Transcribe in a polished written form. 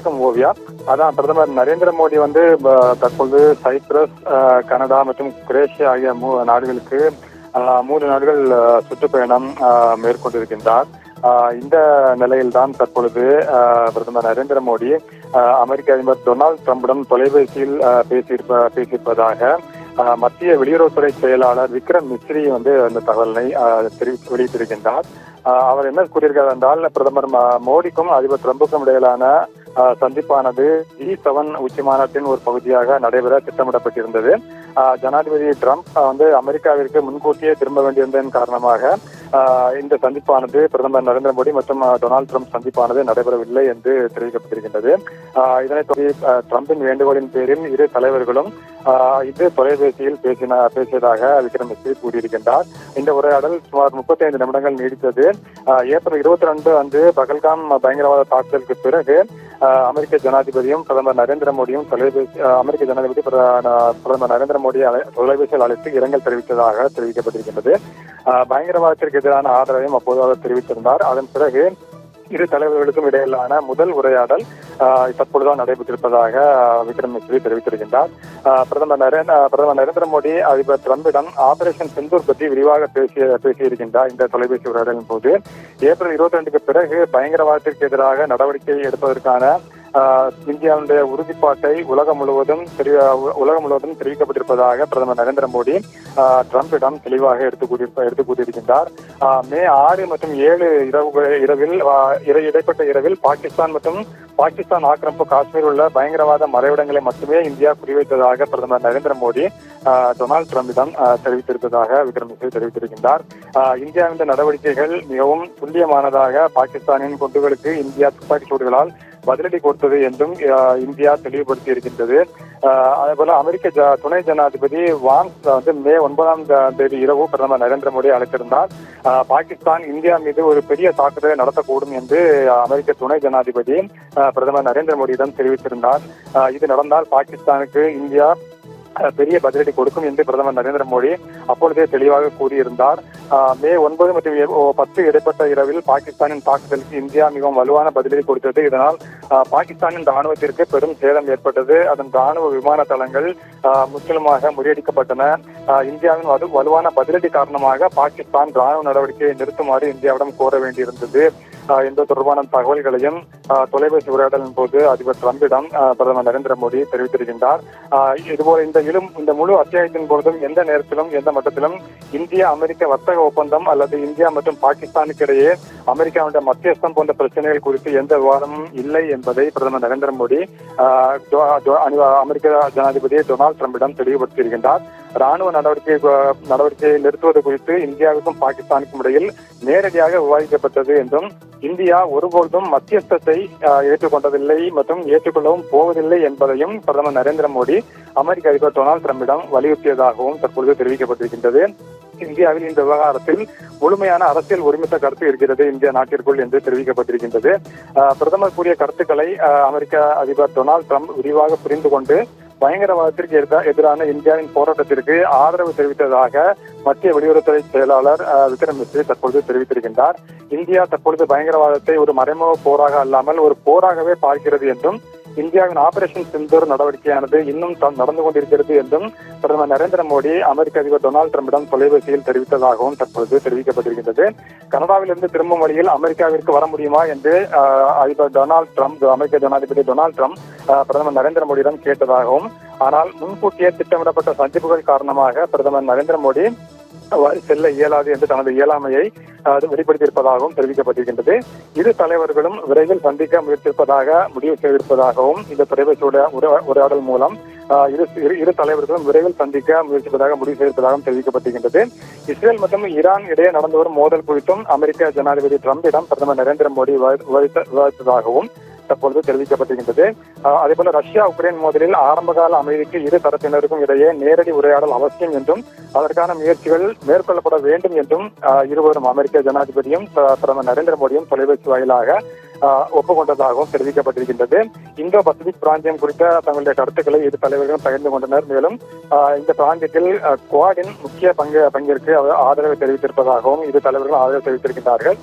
வணக்கம் ஓவியா. அதான் பிரதமர் நரேந்திர மோடி வந்து தற்போது சைப்ரஸ், கனடா மற்றும் குரேஷியா ஆகிய நாடுகளுக்கு 3 நாடுகள் சுற்றுப்பயணம் மேற்கொண்டிருக்கின்றார். இந்த நிலையில்தான் தற்பொழுது பிரதமர் நரேந்திர மோடி அமெரிக்க அதிபர் டொனால்டு டிரம்புடன் தொலைபேசியில் பேசியிருப்பதாக மத்திய வெளியுறவுத்துறை செயலாளர் விக்ரம் மிஸ்ரி வந்து அந்த தகவலை வெளியிட்டிருக்கின்றார். அவர் என்ன கூறியிருக்கார் என்றால், பிரதமர் மோடிக்கும் அதிபர் டிரம்புக்கும் இடையிலான சந்திப்பானது G7 உச்சி மாநாட்டின் ஒரு பகுதியாக நடைபெற திட்டமிடப்பட்டிருந்தது. ஜனாதிபதி டிரம்ப் வந்து அமெரிக்காவிற்கு முன்கூட்டியே திரும்ப வேண்டியிருந்ததன் காரணமாக இந்த சந்திப்பானது பிரதமர் நரேந்திர மோடி மற்றும் டொனால்டு டிரம்ப் சந்திப்பானது நடைபெறவில்லை என்று தெரிவிக்கப்பட்டிருக்கின்றது. இதனைத் தொடர்ந்து டிரம்பின் வேண்டுகோளின் பேரில் இரு தலைவர்களும் இது தொலைபேசியில் பேசியதாக விக்ரம் மிஸ்ரி கூறியிருக்கின்றார். இந்த உரையாடல் சுமார் 35 நிமிடங்கள் நீடித்தது. ஏப்ரல் 22 அன்று பகல்காம் பயங்கரவாத தாக்குதலுக்கு பிறகு அமெரிக்க ஜனாதிபதியும் பிரதமர் நரேந்திர மோடியும் அமெரிக்க ஜனாதிபதி பிரதமர் நரேந்திர மோடி தொலைபேசியில் அழைத்து இரங்கல் தெரிவித்ததாக தெரிவிக்கப்பட்டிருக்கின்றது. பயங்கரவாதத்திற்கு எதிரான ஆதரவையும் அப்போது அவர் தெரிவித்திருந்தார். அதன் பிறகு இரு தலைவர்களுக்கும் இடையிலான முதல் உரையாடல் தற்பொழுதுதான் நடைபெற்றிருப்பதாக விக்ரம் மிஸ்ரி தெரிவித்திருக்கின்றார். பிரதமர் நரேந்திர மோடி அதிபர் டிரம்பிடம் ஆபரேஷன் சிந்தூர் பற்றி விரிவாக பேசியிருக்கின்றார். இந்த தொலைபேசி உரையாடலின் போது ஏப்ரல் 22க்கு பிறகு பயங்கரவாதத்திற்கு எதிராக நடவடிக்கை எடுப்பதற்கான இந்தியாவுடைய உறுதிப்பாட்டை உலகம் முழுவதும் தெரிவிக்கப்பட்டிருப்பதாக பிரதமர் நரேந்திர மோடி டிரம்பிடம் தெளிவாக எடுத்து கூறியிருக்கின்றார். மே 6 மற்றும் 7 இடைப்பட்ட இரவில் பாகிஸ்தான் ஆக்கிரமிப்பு காஷ்மீரில் உள்ள பயங்கரவாத மறைவிடங்களை மட்டுமே இந்தியா குறிவைத்ததாக பிரதமர் நரேந்திர மோடி டொனால்டு டிரம்பிடம் தெரிவித்திருப்பதாக விக்ரம் மிஸ்ரி தெரிவித்திருக்கின்றார். இந்தியாவின் நடவடிக்கைகள் மிகவும் துல்லியமானதாக, பாகிஸ்தானின் குண்டுகளுக்கு இந்தியா துப்பாக்கி சூடுகளால் பதிலடி கொடுத்தது என்றும் இந்தியா தெளிவுபடுத்தி இருக்கின்றது. அதேபோல அமெரிக்க துணை ஜனாதிபதி வான்ஸ் வந்து மே 9ஆம் தேதி இரவு பிரதமர் நரேந்திர மோடி அழைத்திருந்தார். பாகிஸ்தான் இந்தியா மீது ஒரு பெரிய தாக்குதலை நடத்தக்கூடும் என்று அமெரிக்க துணை ஜனாதிபதி பிரதமர் நரேந்திர மோடியிடம் தெரிவித்திருந்தார். இது நடந்தால் பாகிஸ்தானுக்கு இந்தியா பெரிய பதிலடி கொடுக்கும் என்று பிரதமர் நரேந்திர மோடி அப்பொழுதே தெளிவாக கூறியிருந்தார். மே 9 மற்றும் 10 இடைப்பட்ட இரவில் பாகிஸ்தானின் தாக்குதலுக்கு இந்தியா மிகவும் வலுவான பதிலடி கொடுத்தது. இதனால் பாகிஸ்தானின் ராணுவத்திற்கு பெரும் சேதம் ஏற்பட்டது. அதன் ராணுவ விமான தளங்கள் முற்றிலுமாக முறியடிக்கப்பட்டன. இந்தியாவின் வலுவான பதிலடி காரணமாக பாகிஸ்தான் ராணுவ நடவடிக்கையை நிறுத்துமாறு இந்தியாவிடம் கோர வேண்டியிருந்தது என்பது தொடர்பான தகவல்களையும் தொலைபேசி உரையாடலின் போது அதிபர் டிரம்பிடம் பிரதமர் நரேந்திர மோடி தெரிவித்திருக்கின்றார். இதுபோல இந்த முழு அத்தியாயத்தின் பொழுதும் எந்த நேரத்திலும் எந்த மட்டத்திலும் இந்தியா அமெரிக்க வர்த்தக ஒப்பந்தம் அல்லது இந்தியா மற்றும் பாகிஸ்தானுக்கு இடையே அமெரிக்காவுடைய மத்தியஸ்தம் போன்ற பிரச்சனைகள் குறித்து எந்த விவாதமும் இல்லை என்பதை பிரதமர் நரேந்திர மோடி அமெரிக்க ஜனாதிபதி டொனால்டு டிரம்பிடம் தெளிவுபடுத்தியிருக்கின்றார். ராணுவ நடவடிக்கையை நிறுத்துவது குறித்து இந்தியாவுக்கும் பாகிஸ்தானுக்கும் இடையில் நேரடியாக விவாதிக்கப்பட்டது என்றும் இந்தியா ஒருபோதும் மத்தியஸ்தத்தை ஏற்றுக்கொண்டதில்லை மற்றும் ஏற்றுக்கொள்ளவும் போவதில்லை என்பதையும் பிரதமர் நரேந்திர மோடி அமெரிக்க அதிபர் டொனால்டு டிரம்பிடம் வலியுறுத்தியதாகவும் தற்பொழுது தெரிவிக்கப்பட்டிருக்கின்றது. இந்தியாவில் இந்த விவகாரத்தில் முழுமையான அரசியல் ஒருமித்த கருத்து இருக்கிறது இந்திய நாட்டிற்குள் என்று தெரிவிக்கப்பட்டிருக்கின்றது. பிரதமர் கூறிய கருத்துக்களை அமெரிக்க அதிபர் டொனால்டு டிரம்ப் விரிவாக புரிந்து கொண்டு பயங்கரவாதத்திற்கு எதிரான இந்தியாவின் போராட்டத்திற்கு ஆதரவு தெரிவித்ததாக மத்திய வெளியுறவுத்துறை செயலாளர் விக்ரம் மிஸ்ரி தற்பொழுது தெரிவித்திருக்கின்றார். இந்தியா தற்பொழுது பயங்கரவாதத்தை ஒரு மறைமுக போராக அல்லாமல் ஒரு போராகவே பார்க்கிறது என்றும் இந்தியாவின் ஆபரேஷன் சிந்தூர் நடவடிக்கையானது இன்னும் நடந்து கொண்டிருக்கிறது என்றும் பிரதமர் நரேந்திர மோடி அமெரிக்க அதிபர் டொனால்டு டிரம்பிடம் தொலைபேசியில் தெரிவித்ததாகவும் தற்பொழுது தெரிவிக்கப்பட்டிருக்கின்றது. கனடாவிலிருந்து திரும்பும் வழியில் அமெரிக்காவிற்கு வர முடியுமா என்று அதிபர் டொனால்டு டிரம்ப் அமெரிக்க ஜனாதிபதி டொனால்டு டிரம்ப் பிரதமர் நரேந்திர மோடியிடம் கேட்டதாகவும், ஆனால் முன்கூட்டியே திட்டமிடப்பட்ட சந்திப்புகள் காரணமாக பிரதமர் நரேந்திர மோடி செல்ல இயலாது என்று தனது இயலாமையை வெளிப்படுத்தியிருப்பதாகவும் தெரிவிக்கப்பட்டிருக்கின்றது. இரு தலைவர்களும் விரைவில் சந்திக்க முயற்சிப்பதாக முடிவு செய்திருப்பதாகவும் இந்த தொலைபேசி உரையாடல் மூலம் இரு தலைவர்களும் விரைவில் சந்திக்க முயற்சிப்பதாக முடிவு செய்திருப்பதாகவும் தெரிவிக்கப்பட்டிருக்கின்றது. இஸ்ரேல் மற்றும் ஈரான் இடையே நடந்து வரும் மோதல் குறித்தும் அமெரிக்க ஜனாதிபதி டிரம்பிடம் பிரதமர் நரேந்திர மோடி விவாதித்ததாகவும் தற்பொழுது தெரிவிக்கப்பட்டிருக்கின்றது. அதேபோல ரஷ்யா உக்ரைன் மோதலில் ஆரம்பகால அமைதிக்கு இரு தரப்பினருக்கும் இடையே நேரடி உரையாடல் அவசியம் என்றும் அதற்கான முயற்சிகள் மேற்கொள்ளப்பட வேண்டும் என்றும் இருவரும் அமெரிக்க ஜனாதிபதியும் பிரதமர் நரேந்திர மோடியும் தொலைபேசி வாயிலாக ஒப்புக்கொண்டதாகவும் தெரிவிக்கப்பட்டிருக்கின்றது. இந்தோ பசிபிக் பிராந்தியம் குறித்த தங்களுடைய கருத்துக்களை இரு தலைவர்களும் பகிர்ந்து கொண்டனர். மேலும் இந்த பிராந்தியத்தில் குவாடின் முக்கிய பங்கிற்கு ஆதரவு தெரிவித்திருப்பதாகவும் இரு தலைவர்கள் ஆதரவு தெரிவித்திருக்கின்றார்கள்.